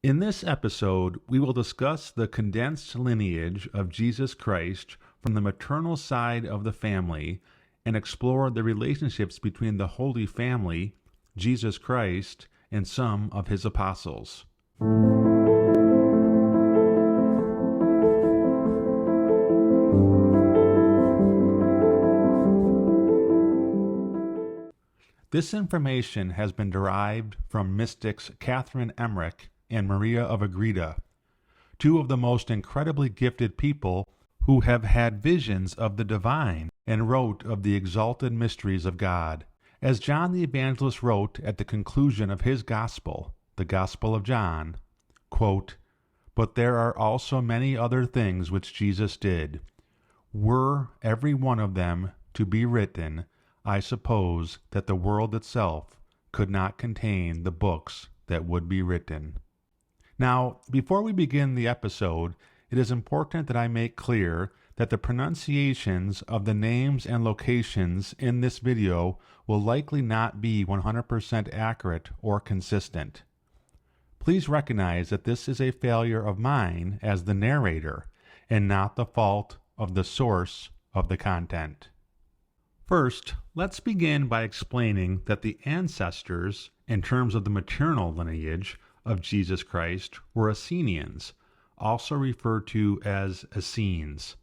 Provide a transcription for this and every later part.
In this episode, we will discuss the condensed lineage of Jesus Christ from the maternal side of the family and explore the relationships between the Holy Family, Jesus Christ, and some of his apostles. This information has been derived from mystics Catherine Emmerich and Maria of Ágreda, two of the most incredibly gifted people who have had visions of the divine and wrote of the exalted mysteries of God. As John the Evangelist wrote at the conclusion of his Gospel, the Gospel of John, quote, "But there are also many other things which Jesus did. Were every one of them to be written, I suppose that the world itself could not contain the books that would be written." Now, before we begin the episode, it is important that I make clear that the pronunciations of the names and locations in this video will likely not be 100% accurate or consistent. Please recognize that this is a failure of mine as the narrator and not the fault of the source of the content. First, let's begin by explaining that the ancestors, in terms of the maternal lineage of Jesus Christ, were Essenians, also referred to as Essenes.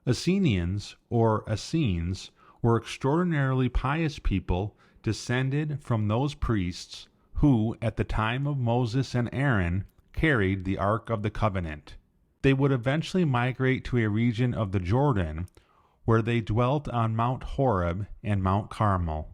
Essenians, or Essenes, were extraordinarily pious people descended from those priests who, at the time of Moses and Aaron, carried the Ark of the Covenant. They would eventually migrate to a region of the Jordan, where they dwelt on Mount Horeb and Mount Carmel.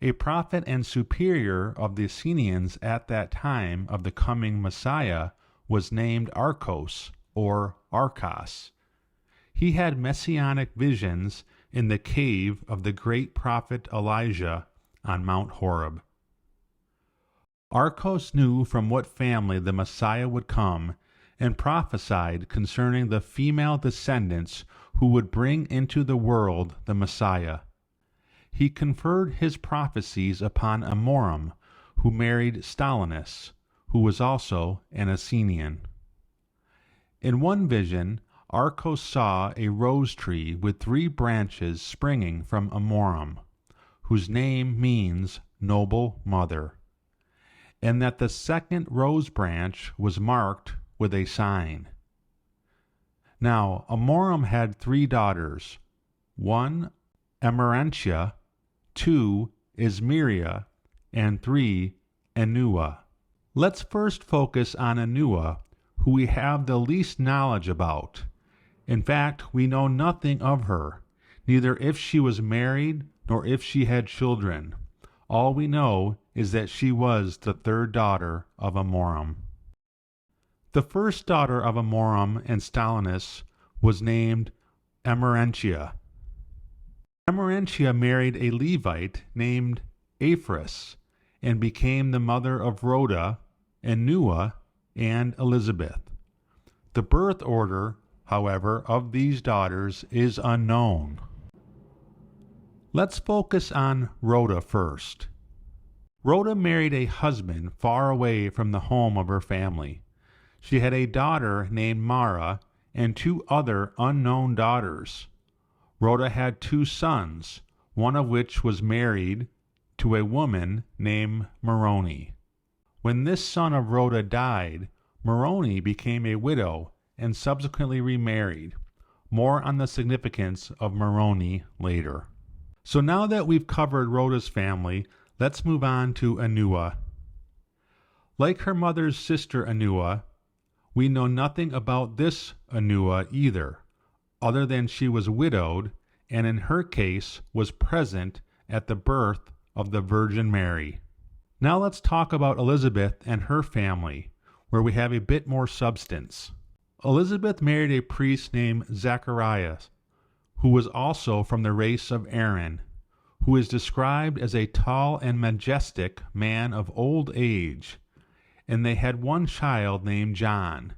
A prophet and superior of the Essenians at that time of the coming Messiah was named Archos, or Archos. He had messianic visions in the cave of the great prophet Elijah on Mount Horeb. Archos knew from what family the Messiah would come and prophesied concerning the female descendants who would bring into the world the Messiah. He conferred his prophecies upon Amoram, who married Stolenus, who was also an Essenian. In one vision, Archos saw a rose tree with 3 branches springing from Amoram, whose name means noble mother, and that the second rose branch was marked with a sign. Now, Amoram had 3 daughters, 1 Emmerentia, 2 Ismeria, and 3 Enua. Let's first focus on Enua, who we have the least knowledge about. In fact, we know nothing of her, neither if she was married nor if she had children. All we know is that she was the 3rd daughter of Amoram. The first daughter of Amoram and Stolenus was named Emmerentia. Emmerentia married a Levite named Ephraim and became the mother of Rhoda, Enua, and Elizabeth. The birth order, however, of these daughters is unknown. Let's focus on Rhoda first. Rhoda married a husband far away from the home of her family. She had a daughter named Mara and 2 other unknown daughters. Rhoda had 2 sons, one of which was married to a woman named Moroni. When this son of Rhoda died, Moroni became a widow and subsequently remarried. More on the significance of Moroni later. So now that we've covered Rhoda's family, let's move on to Enua. Like her mother's sister Enua, we know nothing about this Enua either, other than she was widowed and in her case was present at the birth of the Virgin Mary. Now let's talk about Elizabeth and her family, where we have a bit more substance. Elizabeth married a priest named Zacharias, who was also from the race of Aaron, who is described as a tall and majestic man of old age, and they had one child named John.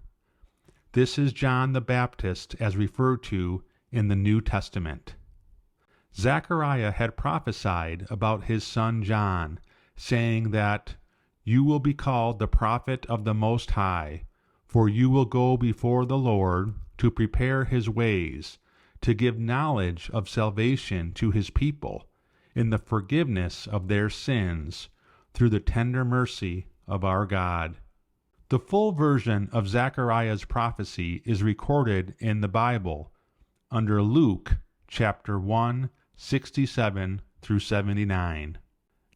This is John the Baptist as referred to in the New Testament. Zechariah had prophesied about his son John, saying that, You will be called the prophet of the Most High, for you will go before the Lord to prepare his ways, to give knowledge of salvation to his people, in the forgiveness of their sins, through the tender mercy of our God. The full version of Zechariah's prophecy is recorded in the Bible under Luke chapter 1, 67 through 79.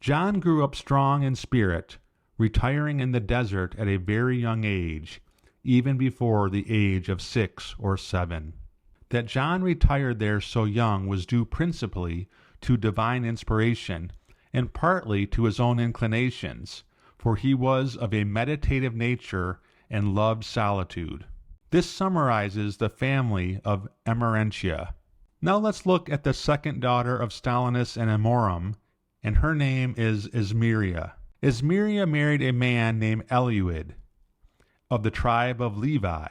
John grew up strong in spirit, retiring in the desert at a very young age, even before the age of 6 or 7. That John retired there so young was due principally to divine inspiration and partly to his own inclinations, for he was of a meditative nature and loved solitude. This summarizes the family of Emmerich. Now let's look at the second daughter of Stalinus and Amorum, and her name is Ismeria. Ismeria married a man named Eliud of the tribe of Levi,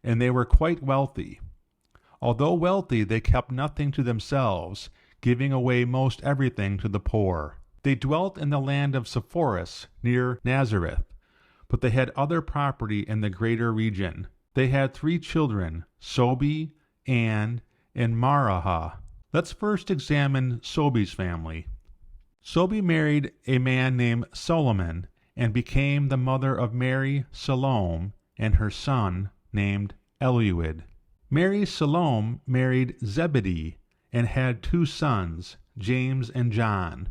and they were quite wealthy. Although wealthy, they kept nothing to themselves, giving away most everything to the poor. They dwelt in the land of Sepphoris, near Nazareth, but they had other property in the greater region. They had 3 children, Sobi, Anne, and Maraha. Let's first examine Sobi's family. Sobi married a man named Solomon and became the mother of Mary Salome and her son named Eliud. Mary Salome married Zebedee and had 2 sons, James and John.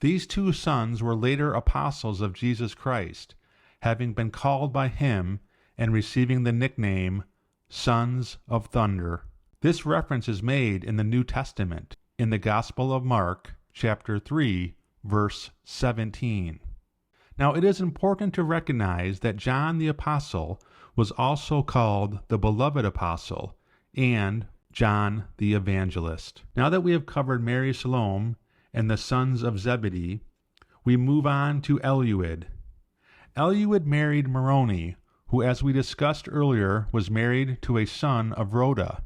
These 2 sons were later apostles of Jesus Christ, having been called by him and receiving the nickname Sons of Thunder. This reference is made in the New Testament, in the Gospel of Mark, chapter 3, verse 17. Now it is important to recognize that John the Apostle was also called the Beloved Apostle and John the Evangelist. Now that we have covered Mary Salome and the sons of Zebedee, we move on to Eliud. Eliud married Moroni, who, as we discussed earlier, was married to a son of Rhoda.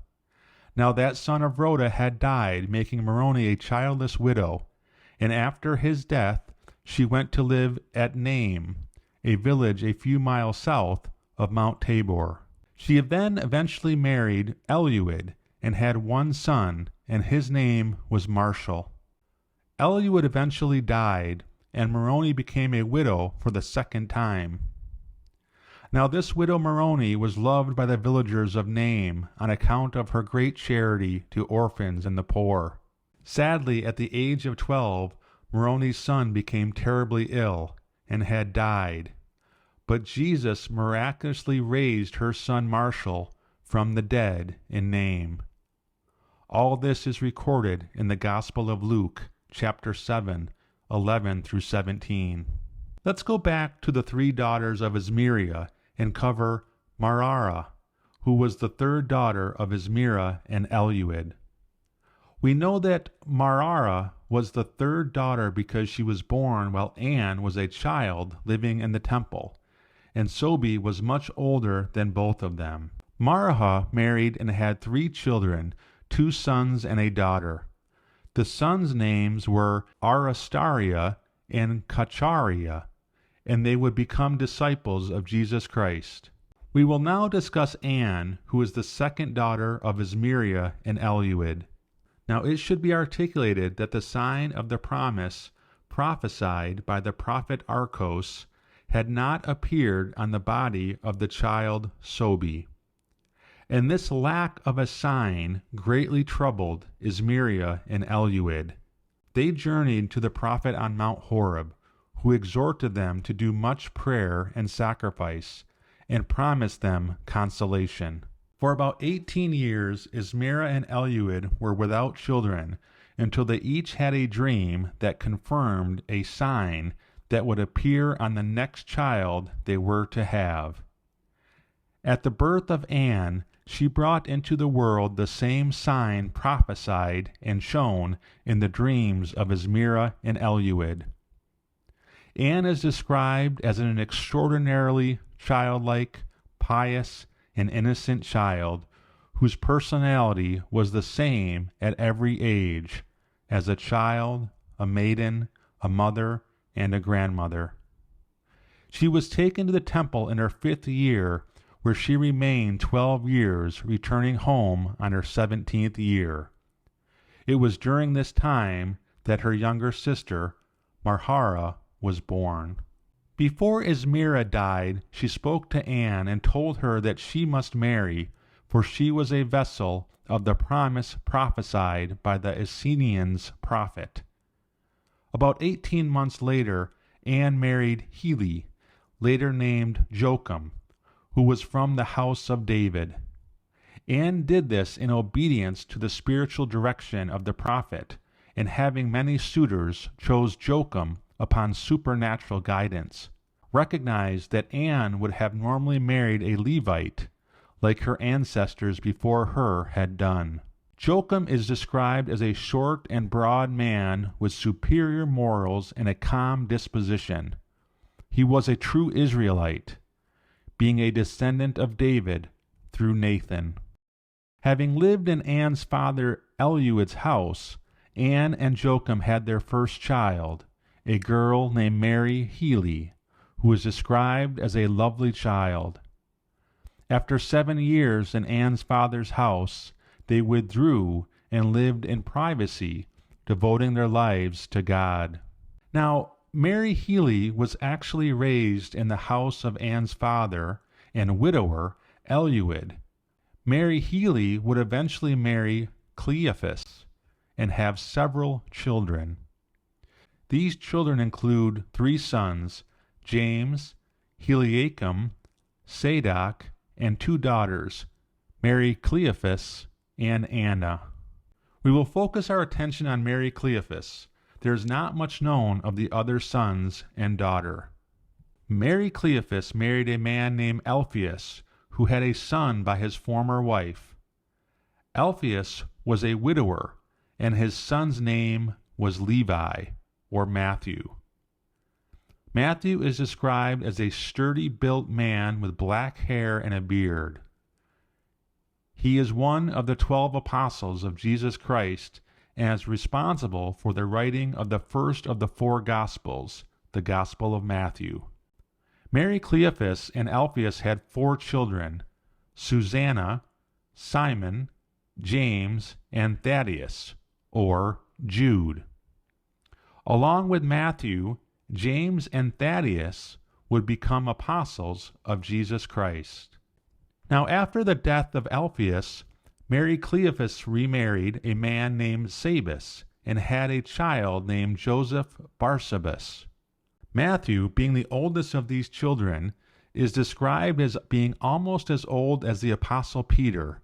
Now that son of Rhoda had died, making Moroni a childless widow, and after his death she went to live at Naim, a village a few miles south of Mount Tabor. She then eventually married Eliud and had 1 son, and his name was Marshall. Eliud eventually died, and Moroni became a widow for the 2nd time. Now this widow Moroni was loved by the villagers of Naim on account of her great charity to orphans and the poor. Sadly, at the age of 12, Moroni's son became terribly ill and had died, but Jesus miraculously raised her son Marshall from the dead in Naim. All this is recorded in the Gospel of Luke, chapter 7, 11 through 17. Let's go back to the 3 daughters of Ismeria and cover Marara, who was the 3rd daughter of Ismeria and Eliud. We know that Marara was the 3rd daughter because she was born while Anne was a child living in the temple, and Sobi was much older than both of them. Maraha married and had 3 children, 2 sons and a daughter. The sons' names were Arastaria and Cacharia, and they would become disciples of Jesus Christ. We will now discuss Anne, who is the 2nd daughter of Ismeria and Eliud. Now it should be articulated that the sign of the promise prophesied by the prophet Archos had not appeared on the body of the child Sobi. And this lack of a sign greatly troubled Ismeria and Eliud. They journeyed to the prophet on Mount Horeb, who exhorted them to do much prayer and sacrifice, and promised them consolation. For about 18 years, Ismeria and Eliud were without children, until they each had a dream that confirmed a sign that would appear on the next child they were to have. At the birth of Anne, she brought into the world the same sign prophesied and shown in the dreams of Ismeria and Eliud. Anne is described as an extraordinarily childlike, pious, and innocent child whose personality was the same at every age, as a child, a maiden, a mother, and a grandmother. She was taken to the temple in her 5th year, where she remained 12 years, returning home on her 17th year. It was during this time that her younger sister, Marhara, was born. Before Esmira died, she spoke to Anne and told her that she must marry, for she was a vessel of the promise prophesied by the Essenians prophet. About 18 months later, Anne married Heli, later named Joachim, who was from the house of David. Anne did this in obedience to the spiritual direction of the prophet, and having many suitors, chose Joachim upon supernatural guidance. Recognized that Anne would have normally married a Levite, like her ancestors before her had done. Joachim is described as a short and broad man with superior morals and a calm disposition. He was a true Israelite, being a descendant of David through Nathan. Having lived in Anne's father Eliud's house, Anne and Joachim had their first child, a girl named Mary Heli, who is described as a lovely child. After 7 years in Anne's father's house, they withdrew and lived in privacy, devoting their lives to God. Now, Mary Heli was actually raised in the house of Anne's father and widower, Eliud. Mary Heli would eventually marry Cleophas and have several children. These children include 3 sons, James, Heliacum, Sadoc, and 2 daughters, Mary Cleophas and Anna. We will focus our attention on Mary Cleophas. There is not much known of the other sons and daughter. Mary Cleophas married a man named Alphaeus, who had a son by his former wife. Alphaeus was a widower, and his son's name was Levi, or Matthew. Matthew is described as a sturdy-built man with black hair and a beard. He is one of the 12 apostles of Jesus Christ and is responsible for the writing of the first of the 4 Gospels, the Gospel of Matthew. Mary Cleophas and Alphaeus had 4 children, Susanna, Simon, James, and Thaddeus, or Jude. Along with Matthew, James and Thaddeus would become apostles of Jesus Christ. Now, after the death of Alphaeus, Mary Cleophas remarried a man named Sabas and had a child named Joseph Barsabas. Matthew, being the oldest of these children, is described as being almost as old as the Apostle Peter,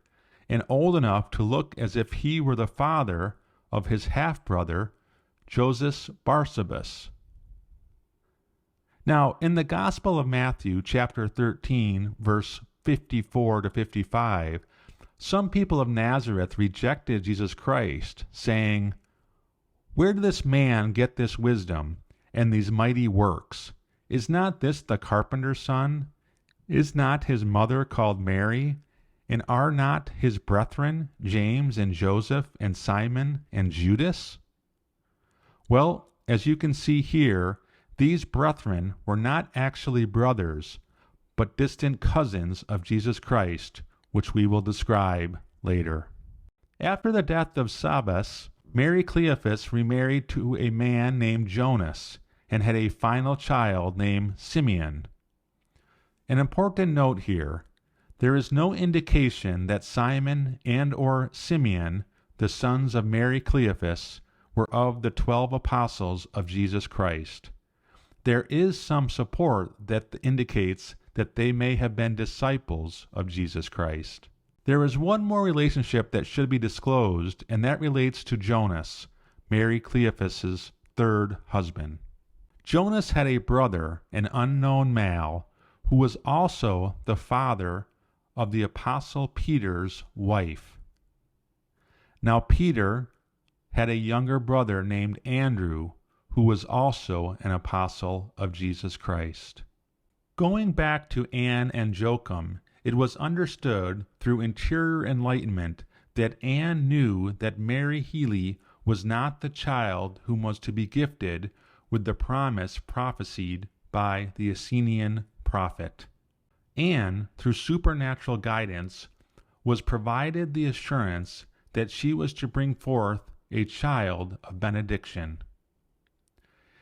and old enough to look as if he were the father of his half-brother, Joseph Barsabas. Now, in the Gospel of Matthew, chapter 13, verse 54 to 55, some people of Nazareth rejected Jesus Christ, saying, "Where did this man get this wisdom and these mighty works? Is not this the carpenter's son? Is not his mother called Mary? And are not his brethren James and Joseph and Simon and Judas?" Well, as you can see here, these brethren were not actually brothers, but distant cousins of Jesus Christ, which we will describe later. After the death of Sabas, Mary Cleophas remarried to a man named Jonas and had a final child named Simeon. An important note here, there is no indication that Simon and or Simeon, the sons of Mary Cleophas, were of the 12 apostles of Jesus Christ. There is some support that indicates that they may have been disciples of Jesus Christ. There is one more relationship that should be disclosed, and that relates to Jonas, Mary Cleophas's 3rd husband. Jonas had a brother, an unknown male, who was also the father of the Apostle Peter's wife. Now Peter had a younger brother named Andrew, who was also an apostle of Jesus Christ. Going back to Anne and Joachim, it was understood through interior enlightenment that Anne knew that Mary Heli was not the child whom was to be gifted with the promise prophesied by the Essenian prophet. Anne, through supernatural guidance, was provided the assurance that she was to bring forth a child of benediction.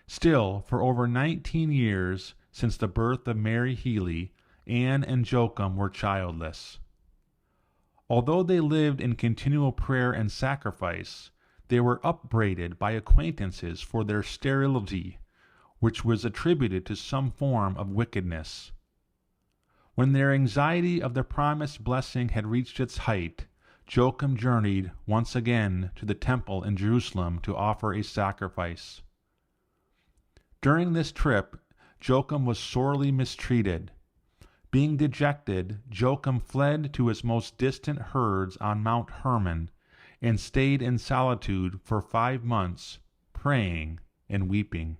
Still, for over 19 years since the birth of Mary Healy, Anne and Joachim were childless. Although they lived in continual prayer and sacrifice, they were upbraided by acquaintances for their sterility, which was attributed to some form of wickedness. When their anxiety of the promised blessing had reached its height, Joachim journeyed once again to the temple in Jerusalem to offer a sacrifice. During this trip, Joachim was sorely mistreated. Being dejected, Joachim fled to his most distant herds on Mount Hermon and stayed in solitude for 5 months, praying and weeping.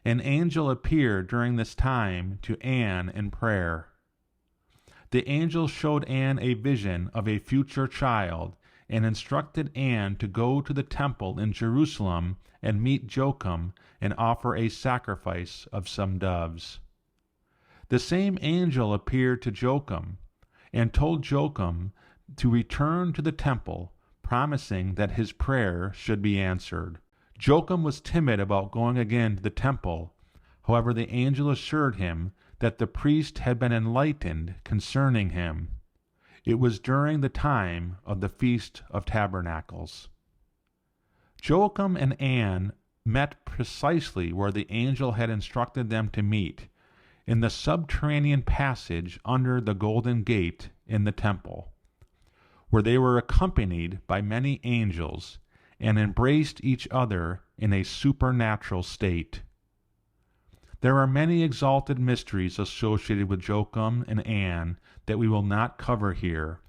An angel appeared during this time to Anne in prayer. The angel showed Anne a vision of a future child and instructed Anne to go to the temple in Jerusalem and meet Joachim and offer a sacrifice of some doves. The same angel appeared to Joachim and told Joachim to return to the temple, promising that his prayer should be answered. Joachim was timid about going again to the temple. However, the angel assured him that the priest had been enlightened concerning him. It was during the time of the Feast of Tabernacles. Joachim and Anne met precisely where the angel had instructed them to meet, in the subterranean passage under the Golden Gate in the temple, where they were accompanied by many angels and embraced each other in a supernatural state. There are many exalted mysteries associated with Joachim and Anne that we will not cover here,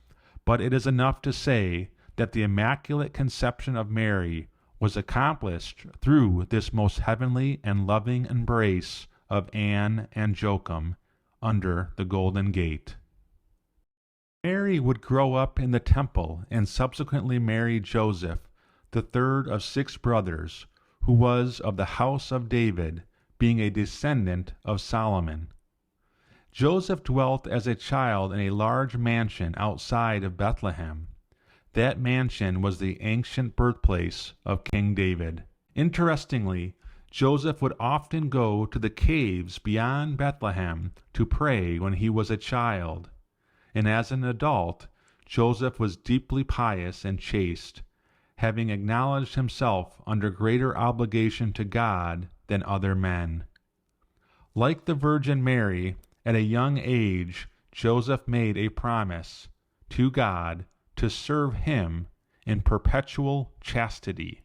but it is enough to say that the Immaculate Conception of Mary was accomplished through this most heavenly and loving embrace of Anne and Joachim under the Golden Gate. Mary would grow up in the temple and subsequently marry Joseph, the third of 6 brothers, who was of the house of David, being a descendant of Solomon. Joseph dwelt as a child in a large mansion outside of Bethlehem. That mansion was the ancient birthplace of King David. Interestingly, Joseph would often go to the caves beyond Bethlehem to pray when he was a child, and as an adult, Joseph was deeply pious and chaste, having acknowledged himself under greater obligation to God than other men. Like the Virgin Mary, at a young age, Joseph made a promise to God to serve him in perpetual chastity.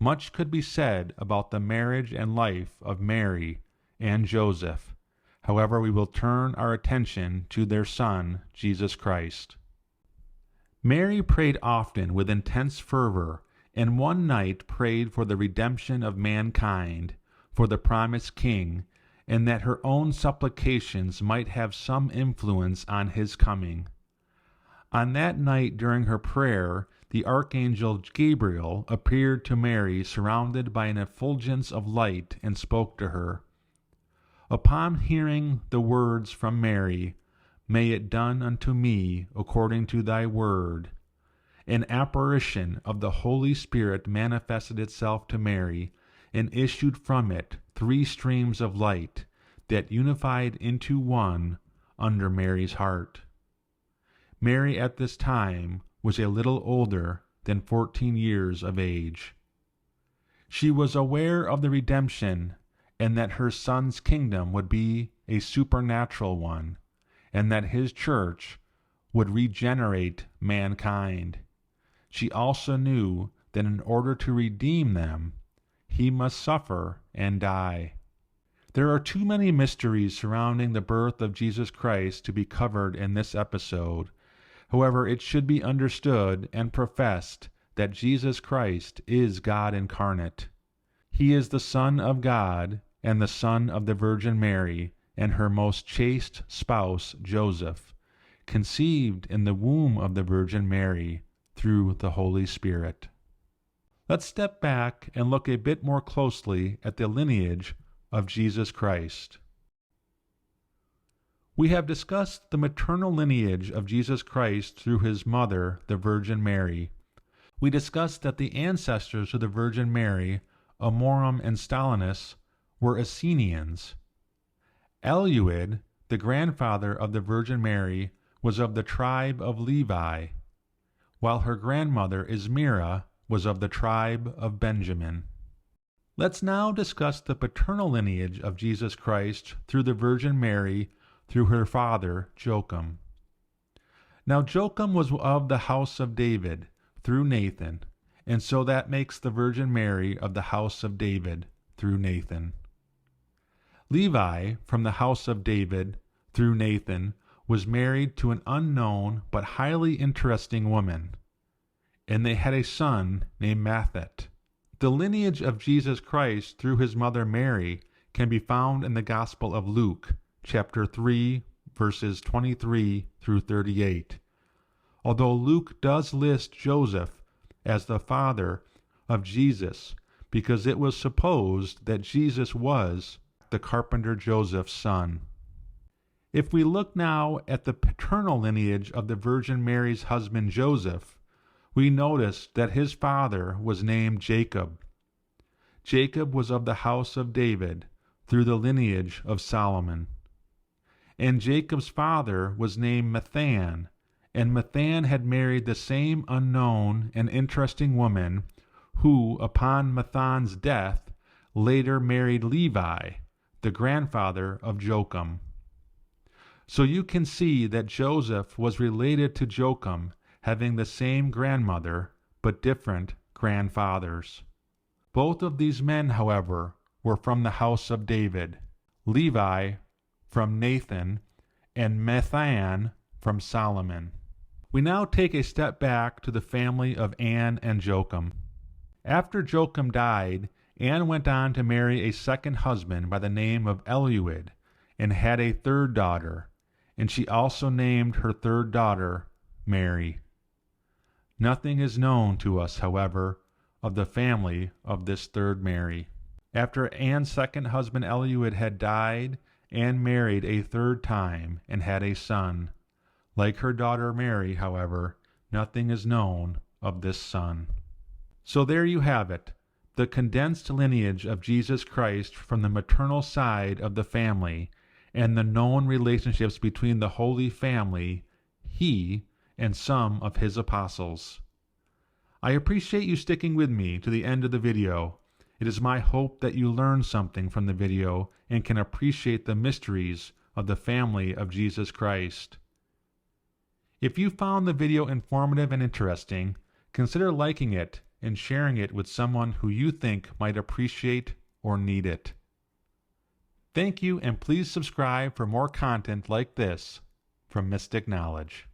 Much could be said about the marriage and life of Mary and Joseph. However, we will turn our attention to their son, Jesus Christ. Mary prayed often with intense fervor, and one night prayed for the redemption of mankind, for the promised King, and that her own supplications might have some influence on his coming. On that night during her prayer, the archangel Gabriel appeared to Mary surrounded by an effulgence of light and spoke to her. Upon hearing the words from Mary, "May it done unto me according to thy word," an apparition of the Holy Spirit manifested itself to Mary, and issued from it 3 streams of light that unified into one under Mary's heart. Mary at this time was a little older than 14 years of age. She was aware of the redemption and that her son's kingdom would be a supernatural one, and that his church would regenerate mankind. She also knew that in order to redeem them, he must suffer and die. There are too many mysteries surrounding the birth of Jesus Christ to be covered in this episode. However, it should be understood and professed that Jesus Christ is God incarnate. He is the Son of God and the Son of the Virgin Mary and her most chaste spouse Joseph, conceived in the womb of the Virgin Mary through the Holy Spirit. Let's step back and look a bit more closely at the lineage of Jesus Christ. We have discussed the maternal lineage of Jesus Christ through his mother, the Virgin Mary. We discussed that the ancestors of the Virgin Mary, Amorum and Stalinus, were Essenians. Eleud, the grandfather of the Virgin Mary, was of the tribe of Levi, while her grandmother Ismira was of the tribe of Benjamin. Let's now discuss the paternal lineage of Jesus Christ through the Virgin Mary through her father Joachim. Now Joachim was of the house of David through Nathan, and so that makes the Virgin Mary of the house of David through Nathan. Levi, from the house of David through Nathan, was married to an unknown but highly interesting woman, and they had a son named Mathet. The lineage of Jesus Christ through his mother Mary can be found in the Gospel of Luke, chapter 3, verses 23 through 38. Although Luke does list Joseph as the father of Jesus because it was supposed that Jesus was the carpenter Joseph's son. If we look now at the paternal lineage of the Virgin Mary's husband Joseph, we notice that his father was named Jacob. Jacob was of the house of David through the lineage of Solomon. And Jacob's father was named Mathan, and Mathan had married the same unknown and interesting woman who, upon Mathan's death, later married Levi, the grandfather of Joachim. So you can see that Joseph was related to Joachim, having the same grandmother but different grandfathers. Both of these men, however, were from the house of David, Levi from Nathan, and Mathan from Solomon. We now take a step back to the family of Anne and Joachim. After Joachim died, Anne went on to marry a second husband by the name of Eleud, and had a third daughter, and she also named her third daughter Mary. Nothing is known to us, however, of the family of this third Mary. After Anne's second husband Eleud had died, Anne married a third time and had a son. Like her daughter Mary, however, nothing is known of this son. So there you have it, the condensed lineage of Jesus Christ from the maternal side of the family, and the known relationships between the Holy Family, he, and some of his apostles. I appreciate you sticking with me to the end of the video. It is my hope that you learn something from the video and can appreciate the mysteries of the family of Jesus Christ. If you found the video informative and interesting, consider liking it and sharing it with someone who you think might appreciate or need it. Thank you, and please subscribe for more content like this from Mystic Knowledge.